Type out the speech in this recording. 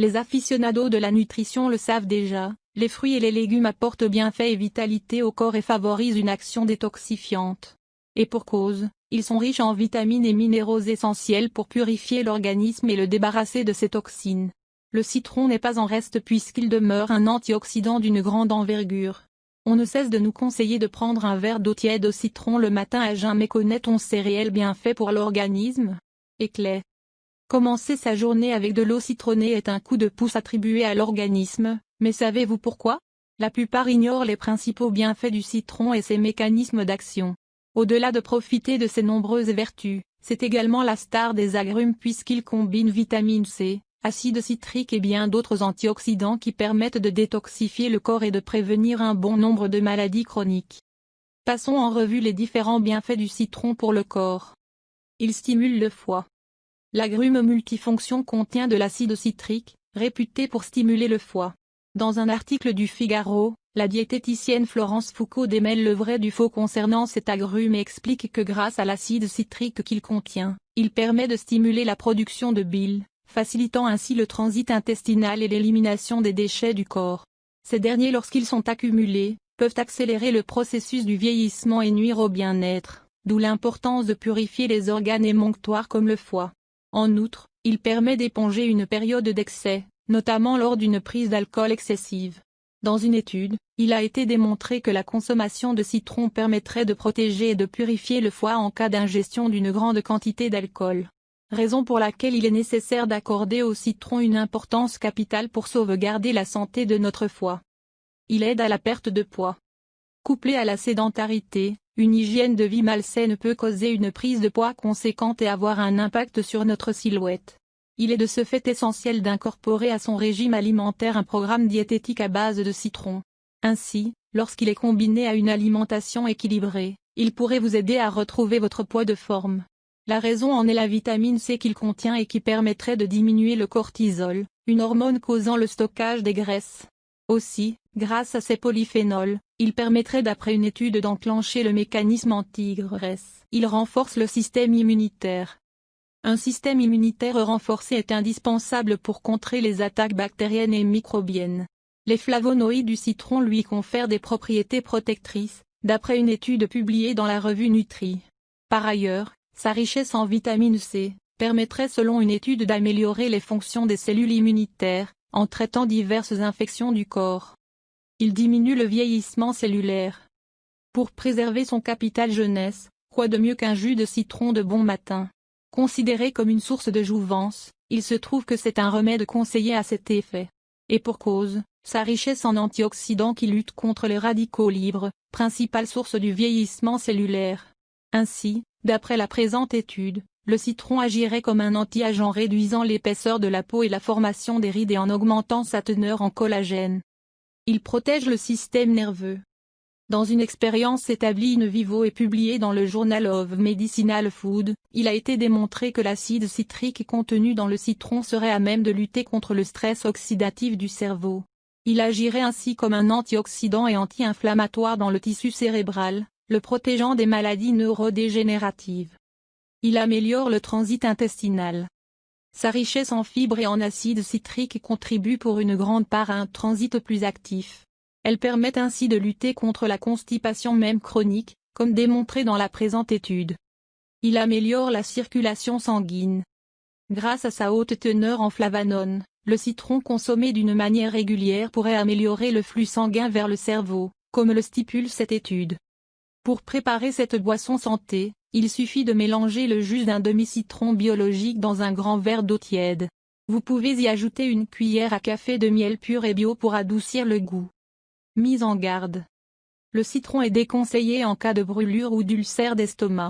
Les aficionados de la nutrition le savent déjà, les fruits et les légumes apportent bienfaits et vitalité au corps et favorisent une action détoxifiante. Et pour cause, ils sont riches en vitamines et minéraux essentiels pour purifier l'organisme et le débarrasser de ses toxines. Le citron n'est pas en reste puisqu'il demeure un antioxydant d'une grande envergure. On ne cesse de nous conseiller de prendre un verre d'eau tiède au citron le matin à jeun, mais connaît-on ses réels bienfaits pour l'organisme? Éclat. Commencer sa journée avec de l'eau citronnée est un coup de pouce attribué à l'organisme, mais savez-vous pourquoi? La plupart ignorent les principaux bienfaits du citron et ses mécanismes d'action. Au-delà de profiter de ses nombreuses vertus, c'est également la star des agrumes puisqu'il combine vitamine C, acide citrique et bien d'autres antioxydants qui permettent de détoxifier le corps et de prévenir un bon nombre de maladies chroniques. Passons en revue les différents bienfaits du citron pour le corps. Il stimule le foie. L'agrume multifonction contient de l'acide citrique, réputé pour stimuler le foie. Dans un article du Figaro, la diététicienne Florence Foucault démêle le vrai du faux concernant cet agrume et explique que grâce à l'acide citrique qu'il contient, il permet de stimuler la production de bile, facilitant ainsi le transit intestinal et l'élimination des déchets du corps. Ces derniers, lorsqu'ils sont accumulés, peuvent accélérer le processus du vieillissement et nuire au bien-être, d'où l'importance de purifier les organes émonctoires comme le foie. En outre, il permet d'éponger une période d'excès, notamment lors d'une prise d'alcool excessive. Dans une étude, il a été démontré que la consommation de citron permettrait de protéger et de purifier le foie en cas d'ingestion d'une grande quantité d'alcool. Raison pour laquelle il est nécessaire d'accorder au citron une importance capitale pour sauvegarder la santé de notre foie. Il aide à la perte de poids. Couplé à la sédentarité, une hygiène de vie malsaine peut causer une prise de poids conséquente et avoir un impact sur notre silhouette. Il est de ce fait essentiel d'incorporer à son régime alimentaire un programme diététique à base de citron. Ainsi, lorsqu'il est combiné à une alimentation équilibrée, il pourrait vous aider à retrouver votre poids de forme. La raison en est la vitamine C qu'il contient et qui permettrait de diminuer le cortisol, une hormone causant le stockage des graisses. Aussi, grâce à ces polyphénols, il permettrait d'après une étude d'enclencher le mécanisme anti-graisse. Il renforce le système immunitaire. Un système immunitaire renforcé est indispensable pour contrer les attaques bactériennes et microbiennes. Les flavonoïdes du citron lui confèrent des propriétés protectrices, d'après une étude publiée dans la revue Nutri. Par ailleurs, sa richesse en vitamine C permettrait selon une étude d'améliorer les fonctions des cellules immunitaires, en traitant diverses infections du corps. Il diminue le vieillissement cellulaire. Pour préserver son capital jeunesse, quoi de mieux qu'un jus de citron de bon matin? Considéré comme une source de jouvence, il se trouve que c'est un remède conseillé à cet effet. Et pour cause, sa richesse en antioxydants qui luttent contre les radicaux libres, principale source du vieillissement cellulaire. Ainsi, d'après la présente étude, le citron agirait comme un anti-âge en réduisant l'épaisseur de la peau et la formation des rides et en augmentant sa teneur en collagène. Il protège le système nerveux. Dans une expérience établie in vivo et publiée dans le Journal of Medicinal Food, il a été démontré que l'acide citrique contenu dans le citron serait à même de lutter contre le stress oxydatif du cerveau. Il agirait ainsi comme un antioxydant et anti-inflammatoire dans le tissu cérébral, le protégeant des maladies neurodégénératives. Il améliore le transit intestinal. Sa richesse en fibres et en acide citrique contribue pour une grande part à un transit plus actif. Elle permet ainsi de lutter contre la constipation même chronique, comme démontré dans la présente étude. Il améliore la circulation sanguine. Grâce à sa haute teneur en flavanones, le citron consommé d'une manière régulière pourrait améliorer le flux sanguin vers le cerveau, comme le stipule cette étude. Pour préparer cette boisson santé, il suffit de mélanger le jus d'un demi-citron biologique dans un grand verre d'eau tiède. Vous pouvez y ajouter une cuillère à café de miel pur et bio pour adoucir le goût. Mise en garde. Le citron est déconseillé en cas de brûlure ou d'ulcère d'estomac.